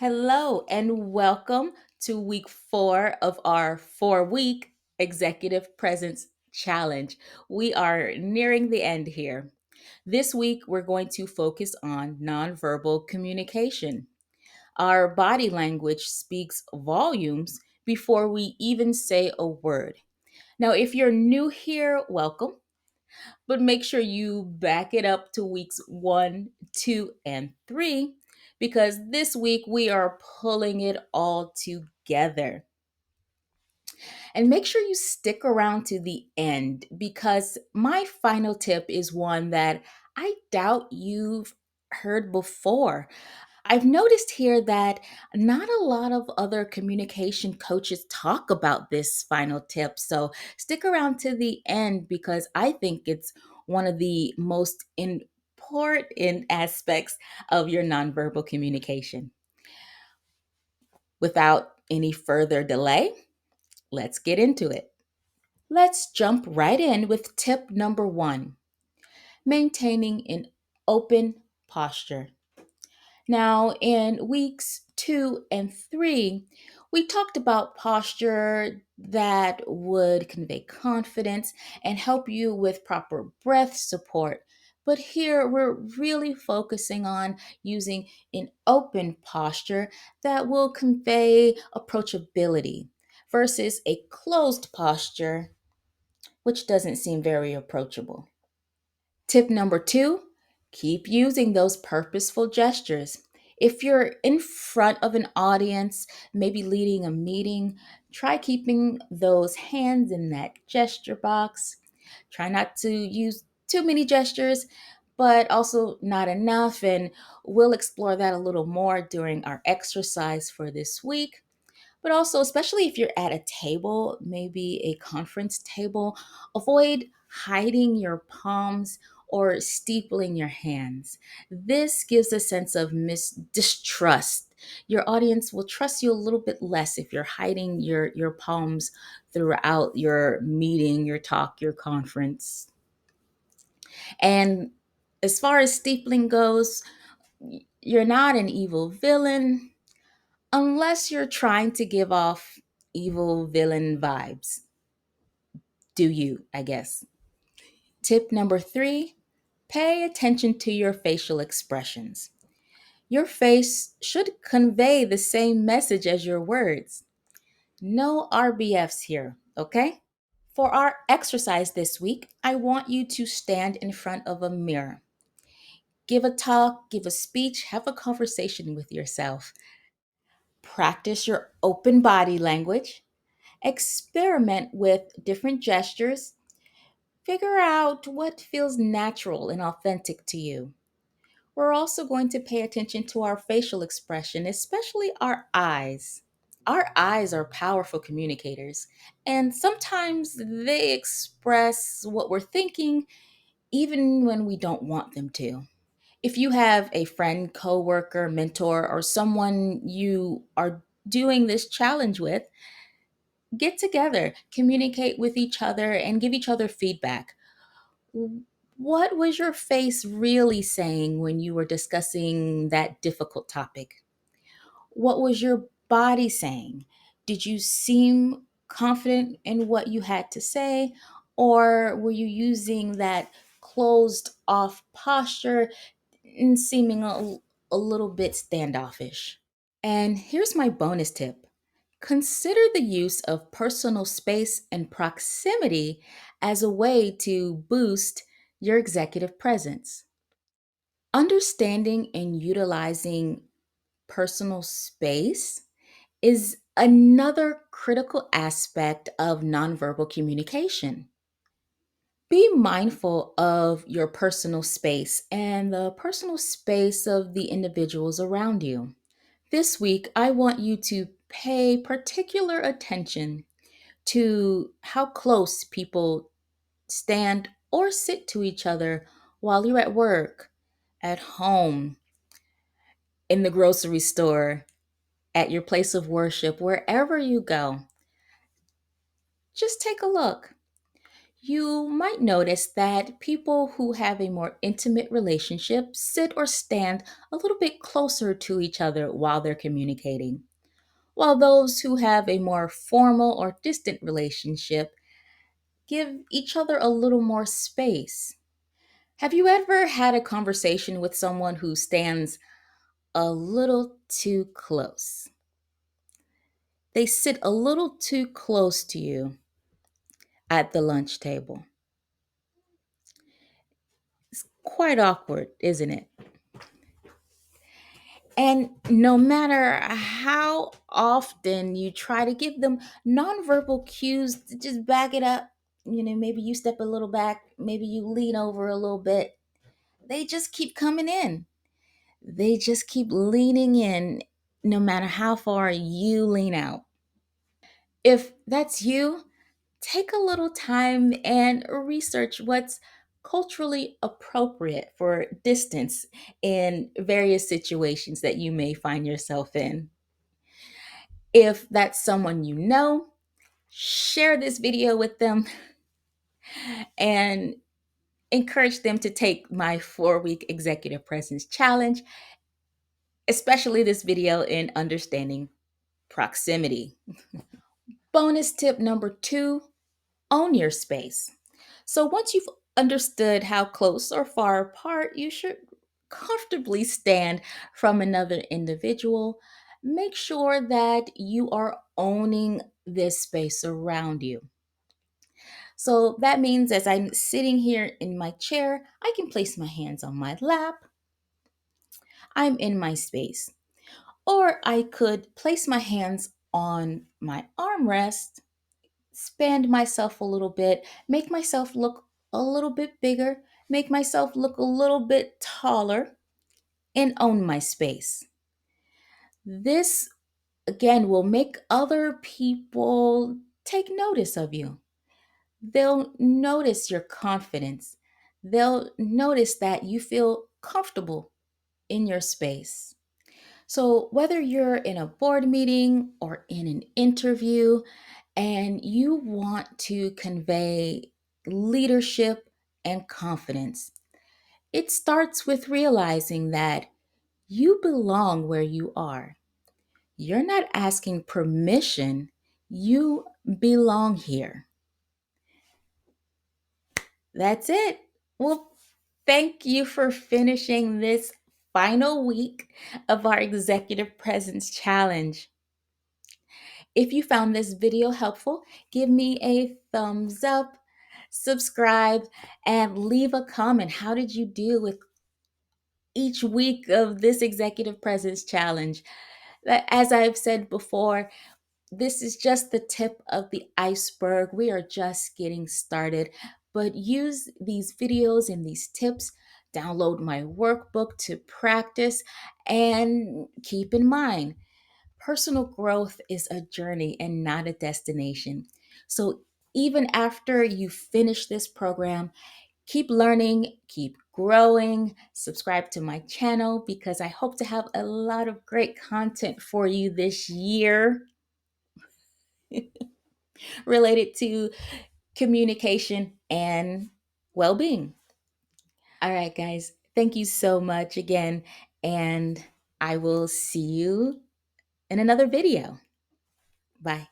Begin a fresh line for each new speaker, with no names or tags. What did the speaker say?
Hello, and welcome to week 4 of our 4-week Executive Presence Challenge. We are nearing the end here. This week, we're going to focus on nonverbal communication. Our body language speaks volumes before we even say a word. Now, if you're new here, welcome, but make sure you back it up to weeks 1, 2, and 3 because this week we are pulling it all together. And make sure you stick around to the end because my final tip is one that I doubt you've heard before. I've noticed here that not a lot of other communication coaches talk about this final tip. So stick around to the end because I think it's one of the most important aspects of your nonverbal communication. Without any further delay, let's get into it. Let's jump right in with tip number 1, maintaining an open posture. Now, in weeks 2 and 3, we talked about posture that would convey confidence and help you with proper breath support. But here we're really focusing on using an open posture that will convey approachability versus a closed posture, which doesn't seem very approachable. Tip number 2, keep using those purposeful gestures. If you're in front of an audience, maybe leading a meeting, try keeping those hands in that gesture box. Try not to use too many gestures, but also not enough. And we'll explore that a little more during our exercise for this week. But also, especially if you're at a table, maybe a conference table, avoid hiding your palms or steepling your hands. This gives a sense of distrust. Your audience will trust you a little bit less if you're hiding your palms throughout your meeting, your talk, your conference. And as far as steepling goes, you're not an evil villain unless you're trying to give off evil villain vibes. Do you, I guess. Tip number 3, pay attention to your facial expressions. Your face should convey the same message as your words. No RBFs here, okay? For our exercise this week, I want you to stand in front of a mirror. Give a talk, give a speech, have a conversation with yourself. Practice your open body language. Experiment with different gestures. Figure out what feels natural and authentic to you. We're also going to pay attention to our facial expression, especially our eyes. Our eyes are powerful communicators, and sometimes they express what we're thinking even when we don't want them to. If you have a friend, coworker, mentor, or someone you are doing this challenge with, get together, communicate with each other, and give each other feedback. What was your face really saying when you were discussing that difficult topic? What was your body saying? Did you seem confident in what you had to say? Or were you using that closed off posture and seeming a little bit standoffish? And here's my bonus tip. Consider the use of personal space and proximity as a way to boost your executive presence. Understanding and utilizing personal space is another critical aspect of nonverbal communication. Be mindful of your personal space and the personal space of the individuals around you. This week, I want you to pay particular attention to how close people stand or sit to each other while you're at work, at home, in the grocery store, at your place of worship, wherever you go. Just take a look. You might notice that people who have a more intimate relationship sit or stand a little bit closer to each other while they're communicating, while those who have a more formal or distant relationship give each other a little more space. Have you ever had a conversation with someone who stands a little too close? They sit a little too close to you at the lunch table. It's quite awkward, isn't it? And no matter how often you try to give them nonverbal cues to just back it up, maybe you step a little back, maybe you lean over a little bit, they just keep coming in. They just keep leaning in no matter how far you lean out. If that's you, take a little time and research what's culturally appropriate for distance in various situations that you may find yourself in. If that's someone you know, share this video with them and encourage them to take my 4-week executive presence challenge, especially this video in understanding proximity. Bonus tip number 2, own your space. So once you've understood how close or far apart you should comfortably stand from another individual, make sure that you are owning this space around you. So that means as I'm sitting here in my chair, I can place my hands on my lap. I'm in my space. Or I could place my hands on my armrest, expand myself a little bit, make myself look a little bit bigger, make myself look a little bit taller, and own my space. This, again, will make other people take notice of you. They'll notice your confidence. They'll notice that you feel comfortable in your space. So, whether you're in a board meeting or in an interview and you want to convey leadership and confidence, it starts with realizing that you belong where you are. You're not asking permission, you belong here. That's it. Well, thank you for finishing this final week of our Executive Presence Challenge. If you found this video helpful, give me a thumbs up, subscribe, and leave a comment. How did you do with each week of this Executive Presence Challenge? As I've said before, this is just the tip of the iceberg. We are just getting started, but use these videos and these tips. Download my workbook to practice, and keep in mind, personal growth is a journey and not a destination. So even after you finish this program, keep learning, keep growing, subscribe to my channel because I hope to have a lot of great content for you this year related to communication and well being. All right, guys, thank you so much again, and I will see you in another video. Bye.